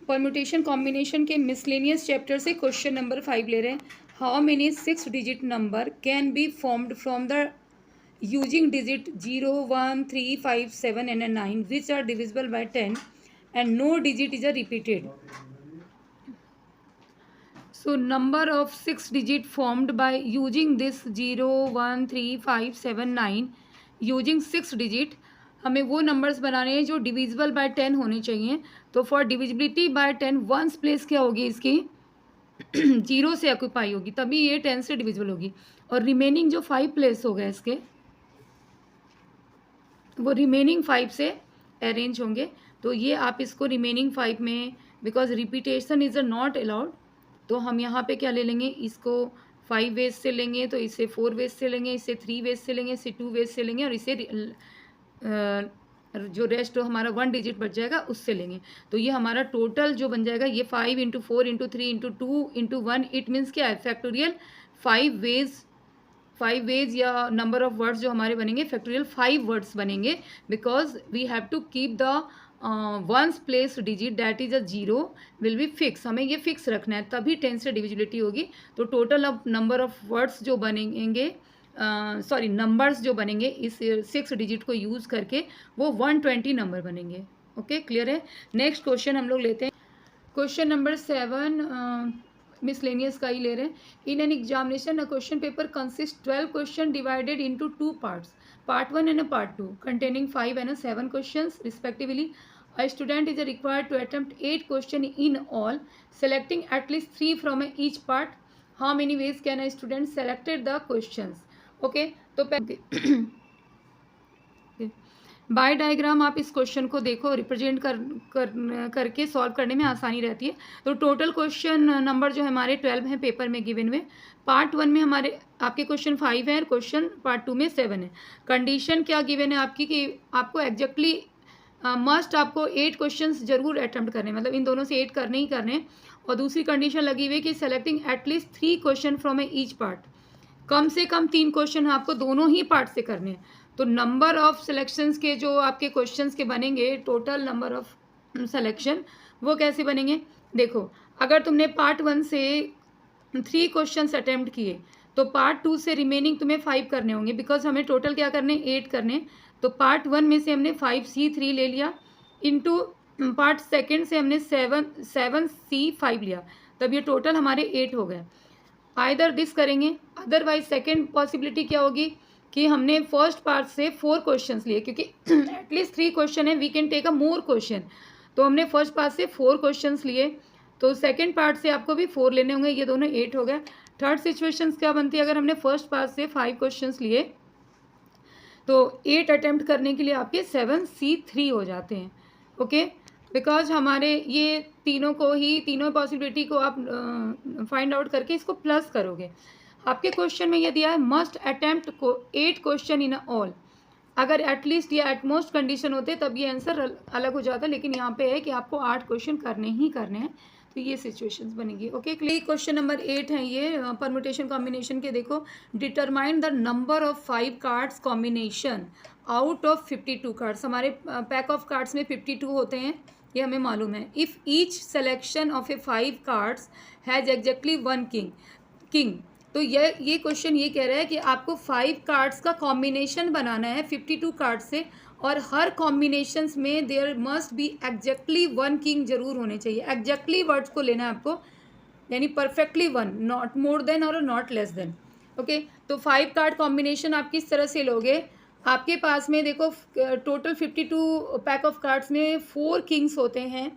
Permutation combination के miscellaneous chapter से question number 5 ले रहे हैं। How many 6 digit number can be formed from the using digit 0, 1, 3, 5, 7 and 9 which are divisible by 10 and no digit is a repeated. So number of 6 digit formed by using this 0, 1, 3, 5, 7, 9 using 6 digit हमें वो numbers बनाने हैं जो divisible by 10 होने चाहिए। तो for divisibility bye 10 ones place क्या होगी इसकी 0 से ऑक्यूपाई होगी, तभी ये 10 से डिविजिबल होगी। और रिमेनिंग जो 5 प्लेस हो गए इसके वो रिमेनिंग 5 से अरेंज होंगे। तो ये आप इसको रिमेनिंग 5 में, because repetition is a not allowed, तो हम यहाँ पे क्या ले लेंगे, इसको 5 वेज से लेंगे, तो इसे 4 वेज से लेंगे, इसे 3 वेज से लेंगे, इसे 2 वेज से लेंगे, और इसे जो रेस्ट हमारा 1 डिजिट बच जाएगा उससे लेंगे। तो ये हमारा टोटल जो बन जाएगा ये 5 × 4 × 3 × 2 × 1, इट मीन्स क्या है फैक्टोरियल 5 वेज या नंबर ऑफ वर्ड्स जो हमारे बनेंगे फैक्टोरियल 5 वर्ड्स बनेंगे, because we have to keep the ones place digit that is a 0 will be fix. हमें ये फिक्स रखना है, तभी 10 से डिविजिबिलिटी होगी। तो total of number of words जो बनेंगे, नंबर्स जो बनेंगे इस 6 डिजिट को यूज़ करके वो 120 नंबर बनेंगे। ओके, क्लियर है। नेक्स्ट क्वेश्चन हम लोग लेते हैं। क्वेश्चन नंबर 7 मिसलेनियस का ही ले रहे हैं। In an examination a question paper consist 12 question divided into 2 parts, part 1 and a part 2 containing 5 and 7 questions respectively. A student is required to attempt 8 questions in all, selecting at least 3 from each part. How many ways can a student selected the questions? Okay, तो bye diagram आप इस question को देखो, represent करके solve करने में आसानी रहती है। तो टोटल क्वेश्चन नंबर जो हमारे 12 हैं पेपर में गिवन हुए। पार्ट 1 में हमारे आपके क्वेश्चन 5 है और क्वेश्चन पार्ट 2 में 7 है। कंडीशन क्या गिवन है आपकी कि आपको एग्जैक्टली मस्ट आपको 8 क्वेश्चंस जरूर अटेम्प्ट करने, मतलब इन दोनों से 8 करने ही करने। और दूसरी कंडीशन लगी हुई है कि selecting at least 3 question from each part, कम से कम 3 क्वेश्चन आपको दोनों ही पार्ट से करने हैं। तो नंबर ऑफ सिलेक्शंस के जो आपके क्वेश्चंस के बनेंगे, टोटल नंबर ऑफ सिलेक्शन, वो कैसे बनेंगे देखो। अगर तुमने पार्ट 1 से 3 क्वेश्चंस अटेम्प्ट किए तो पार्ट 2 से रिमेनिंग तुम्हें 5 करने होंगे, बिकॉज हमें टोटल क्या करने 8 करने। तो पार्ट 1 में से हमने 5C3 ले लिया, इनटू पार्ट 2 से हमने 7C5 लिया, तब ये टोटल हमारे 8 हो गए। आइदर दिस करेंगे, अदरवाइज सेकेंड पॉसिबिलिटी क्या होगी कि हमने फर्स्ट पार्ट से 4 क्वेश्चंस लिए, क्योंकि एटलीस्ट 3 क्वेश्चन है, we can take a more question. तो हमने फर्स्ट पार्ट से 4 क्वेश्चंस लिए, तो सेकंड पार्ट से आपको भी 4 लेने होंगे, ये दोनों 8 हो गए। थर्ड सिचुएशंस क्या बनती है, अगर हमने फर्स्ट पार्ट से 5 क्वेश्चंस लिए तो 8 अटेम्प्ट करने के लिए आपके 7C3 हो जाते हैं। ओके, बिकॉज हमारे ये तीनों पॉसिबिलिटी को आप फाइंड आउट करके इसको प्लस करोगे। आपके क्वेश्चन में ये दिया है must attempt 8 question in all. अगर एटलीस्ट या एटमोस्ट कंडीशन होते तब ये आंसर अलग हो जाता, लेकिन यहाँ पे है कि आपको 8 क्वेश्चन करने ही करने हैं, तो ये सिचुएशंस बनेगी। Okay, clear. क्वेश्चन नंबर 8 है ये परम्यूटेशन कॉम्बिनेशन के। देखो, determine the number of 5 cards combination out of 52 cards. हमारे पैक ऑफ कार्ड्स में 52 होते हैं, ये हमें मालूम है। If each selection of a 5 cards has exactly 1 king. तो ये क्वेश्चन ये कह रहा है कि आपको 5 कार्ड्स का कॉम्बिनेशन बनाना है 52 कार्ड से, और हर कॉम्बिनेशंस में there must be exactly 1 king जरूर होने चाहिए। एग्जैक्टली वर्ड्स को लेना है आपको, यानी परफेक्टली 1, नॉट मोर देन और नॉट लेस देन। ओके, तो 5 कार्ड कॉम्बिनेशन आप किस तरह से लोगे। आपके पास में देखो टोटल 52 पैक ऑफ कार्ड्स में 4 किंग्स होते हैं,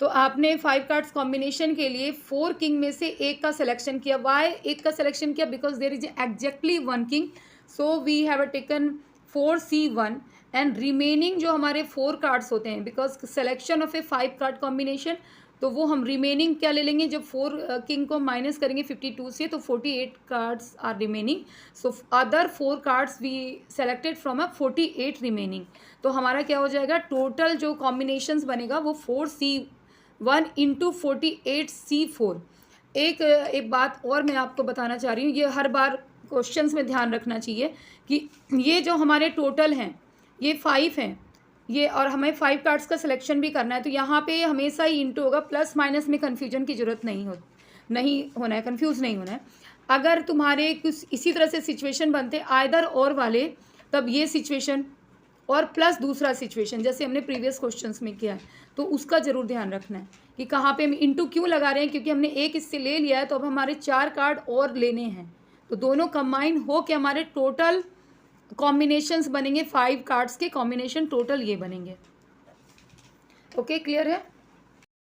तो आपने 5 कार्ड्स कॉम्बिनेशन के लिए 4 किंग में से एक का सिलेक्शन किया। वाई एक का सिलेक्शन किया, because there is exactly 1 king, so we have taken 4C1 and remaining जो हमारे 4 कार्ड्स होते हैं, because selection of a 5 card combination, तो वो हम रिमेनिंग क्या ले लेंगे, जब 4 किंग को माइनस करेंगे 52 से तो 48 cards are remaining. So other 4 cards we selected from a 48 remaining. तो हमारा क्या हो जाएगा, टोटल जो कॉम्बिनेशंस बनेगा वो 4C1 × 48C4। एक बात और मैं आपको बताना चाह रही हूँ, ये हर बार क्वेश्चंस में ध्यान रखना चाहिए कि ये जो हमारे टोटल हैं ये 5 हैं, ये, और हमें 5 कार्ड्स का सिलेक्शन भी करना है, तो यहाँ पे हमेशा ही इंटू होगा, प्लस माइनस में कन्फ्यूजन की ज़रूरत नहीं होना है, कन्फ्यूज़ नहीं होना है। अगर तुम्हारे कुछ इसी तरह से सिचुएशन बनते आइदर और वाले, तब ये सिचुएशन और प्लस दूसरा सिचुएशन, जैसे हमने प्रीवियस क्वेश्चंस में किया है, तो उसका ज़रूर ध्यान रखना है कि कहाँ पे हम इंटू क्यों लगा रहे हैं, क्योंकि हमने एक इससे ले लिया है, तो अब हमारे 4 कार्ड और लेने हैं, तो दोनों कंबाइन हो के हमारे टोटल कॉम्बिनेशंस बनेंगे, 5 कार्ड्स के कॉम्बिनेशन टोटल ये बनेंगे। ओके, क्लियर है।